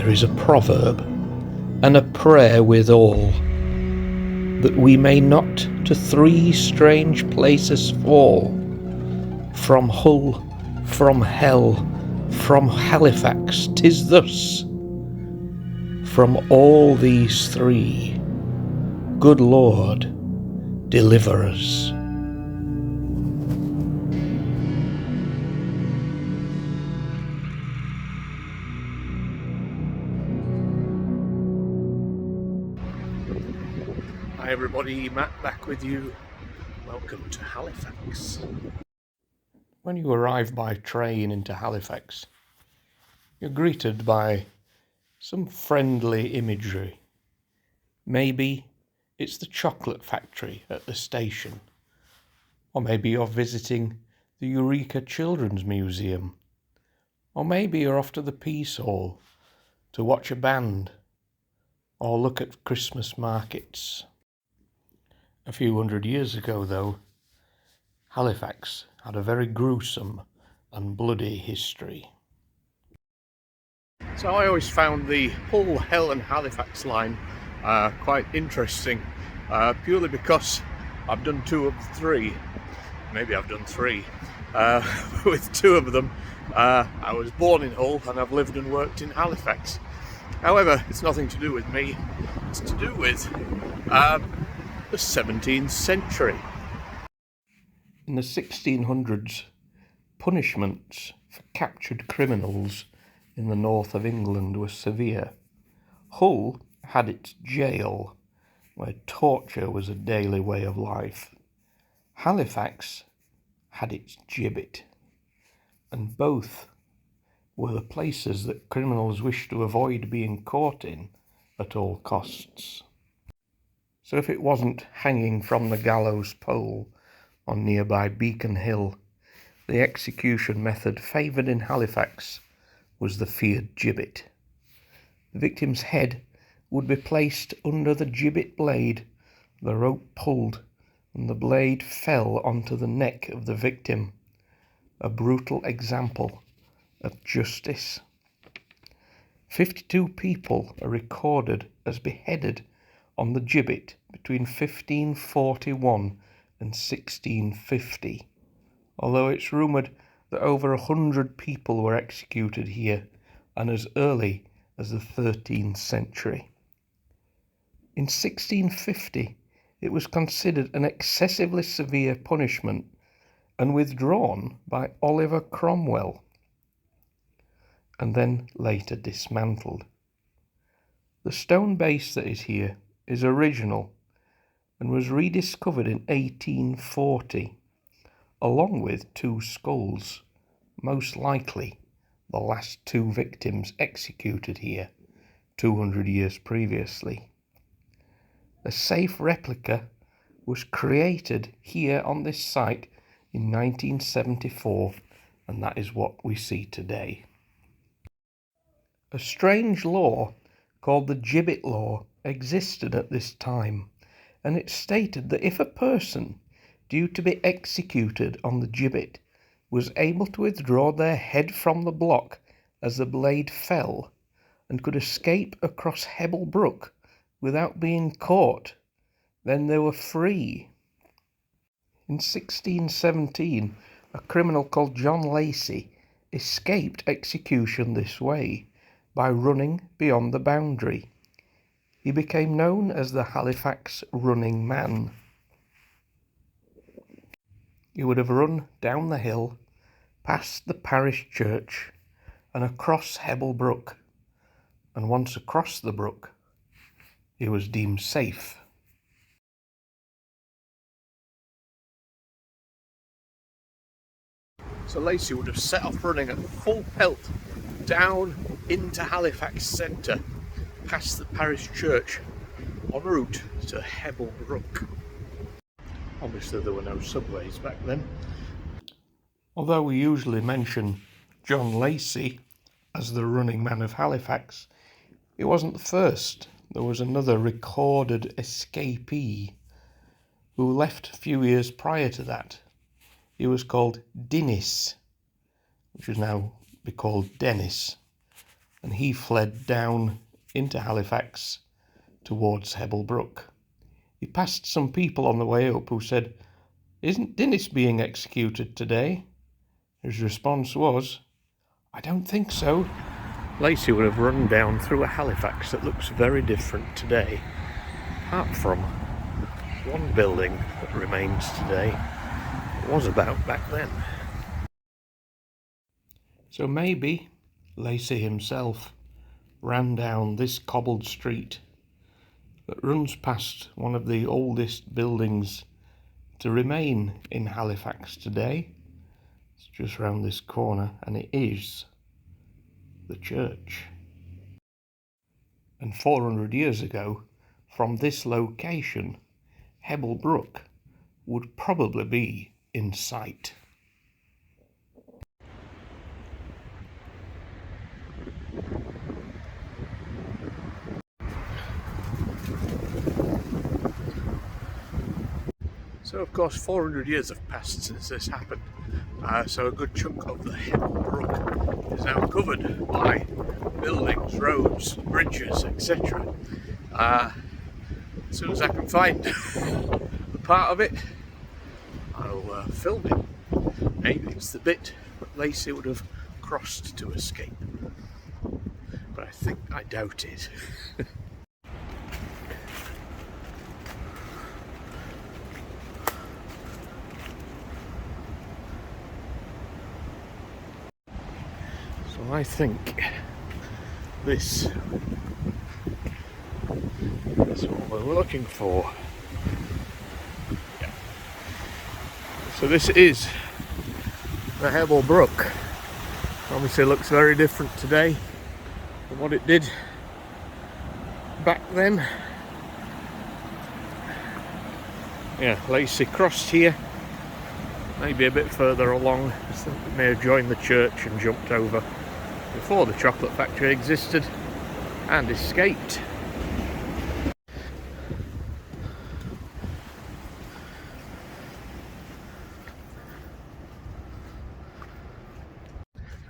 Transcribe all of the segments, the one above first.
There is a proverb and a prayer withal, that we may not to three strange places fall, from Hull, from Hell, from Halifax. 'Tis thus. From all these three, good Lord, deliver us. Hi everybody, Matt back with you. Welcome to Halifax. When you arrive by train into Halifax, you're greeted by some friendly imagery. Maybe it's the chocolate factory at the station, or maybe you're visiting the Eureka Children's Museum, or maybe you're off to the Peace Hall to watch a band or look at Christmas markets. A few hundred years ago, though, Halifax had a very gruesome and bloody history. So I always found the Hull, Hell and Halifax line quite interesting, purely because I've done two of the three. Maybe I've done three. With two of them, I was born in Hull and I've lived and worked in Halifax. However, it's nothing to do with me. It's to do with the 17th century. In the 1600s, punishments for captured criminals in the north of England were severe. Hull had its jail, where torture was a daily way of life. Halifax had its gibbet, and both were the places that criminals wished to avoid being caught in at all costs. So if it wasn't hanging from the gallows pole on nearby Beacon Hill, the execution method favoured in Halifax was the feared gibbet. The victim's head would be placed under the gibbet blade, the rope pulled, and the blade fell onto the neck of the victim, a brutal example of justice. 52 people are recorded as beheaded on the gibbet between 1541 and 1650, although it's rumoured that over 100 people were executed here and as early as the 13th century. In 1650, it was considered an excessively severe punishment and withdrawn by Oliver Cromwell, and then later dismantled. The stone base that is here is original and was rediscovered in 1840, along with two skulls, most likely the last two victims executed here 200 years previously. A safe replica was created here on this site in 1974, and that is what we see today. A strange law called the Gibbet Law existed at this time, and it stated that if a person due to be executed on the gibbet was able to withdraw their head from the block as the blade fell and could escape across Hebble Brook without being caught, then they were free. In 1617, a criminal called John Lacey escaped execution this way by running beyond the boundary. He became known as the Halifax Running Man. He would have run down the hill, past the parish church, and across Hebble Brook, and once across the brook, he was deemed safe. So Lacey would have set off running at full pelt down into Halifax centre, past the parish church, en route to Hebble Brook. Obviously there were no subways back then. Although we usually mention John Lacey as the Running Man of Halifax, he wasn't the first. There was another recorded escapee who left a few years prior to that. He was called Dennis, which would now be called Dennis, and he fled down into Halifax towards Hebble Brook. He passed some people on the way up who said, "Isn't Dennis being executed today?" His response was, "I don't think so." Lacey would have run down through a Halifax that looks very different today, apart from one building that remains today. It was about back then. So maybe Lacey himself ran down this cobbled street that runs past one of the oldest buildings to remain in Halifax today. It's just round this corner, and it is the church. And 400 years ago, from this location, Hebble Brook would probably be in sight. So of course 400 years have passed since this happened, so a good chunk of the Hebble Brook is now covered by buildings, roads, bridges, etc. As soon as I can find the part of it, I'll film it. Maybe it's the bit that Lacey would have crossed to escape, but I doubt it. So I think this is what we're looking for. Yeah. So this is the Hebble Brook. Obviously looks very different today from what it did back then. Yeah, Lacey crossed here, maybe a bit further along. I think we may have joined the church and jumped over before the chocolate factory existed and escaped.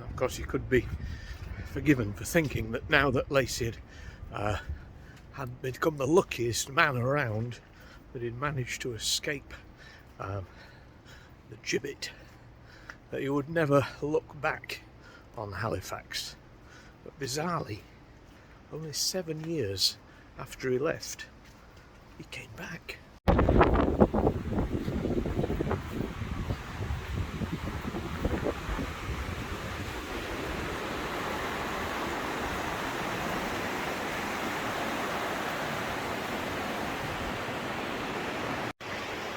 Of course, you could be forgiven for thinking that now that Lacey had become the luckiest man around, that he'd managed to escape the Gibbet, that he would never look back on Halifax. But bizarrely, only 7 years after he left, he came back.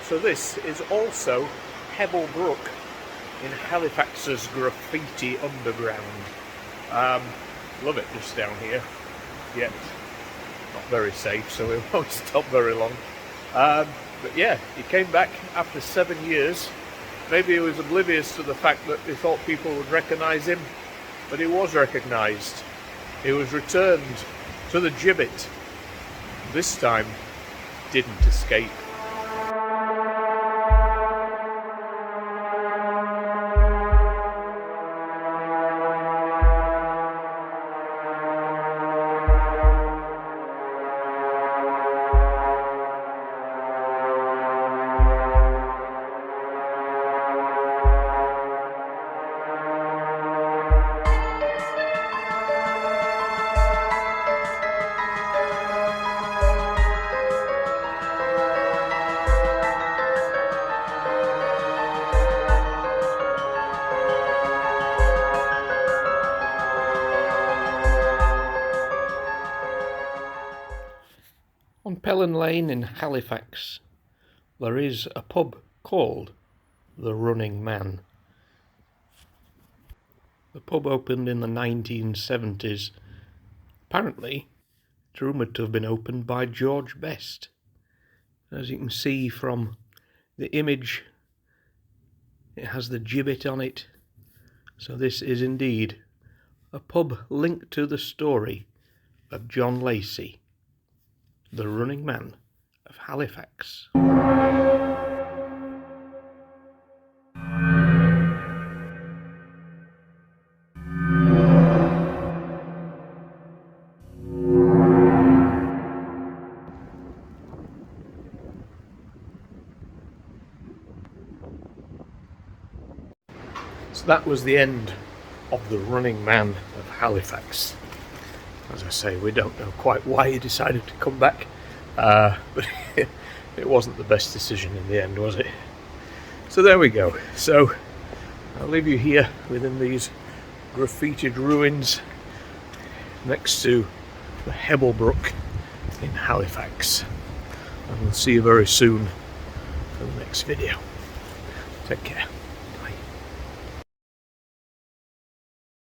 So this is also Hebble Brook in Halifax's graffiti underground. Love it just down here, yet not very safe, so we won't stop very long. But yeah, he came back after 7 years. Maybe he was oblivious to the fact that he thought people would recognise him, but he was recognised. He was returned to the Gibbet. This time, didn't escape. On Pelham Lane in Halifax, there is a pub called the Running Man. The pub opened in the 1970s. Apparently, it's rumoured to have been opened by George Best. As you can see from the image, it has the gibbet on it. So this is indeed a pub linked to the story of John Lacey, the Running Man of Halifax. So that was the end of the Running Man of Halifax. As I say, we don't know quite why he decided to come back, but it wasn't the best decision in the end, was it? So there we go. So I'll leave you here within these graffitied ruins next to the Hebble Brook in Halifax. And we'll see you very soon for the next video. Take care.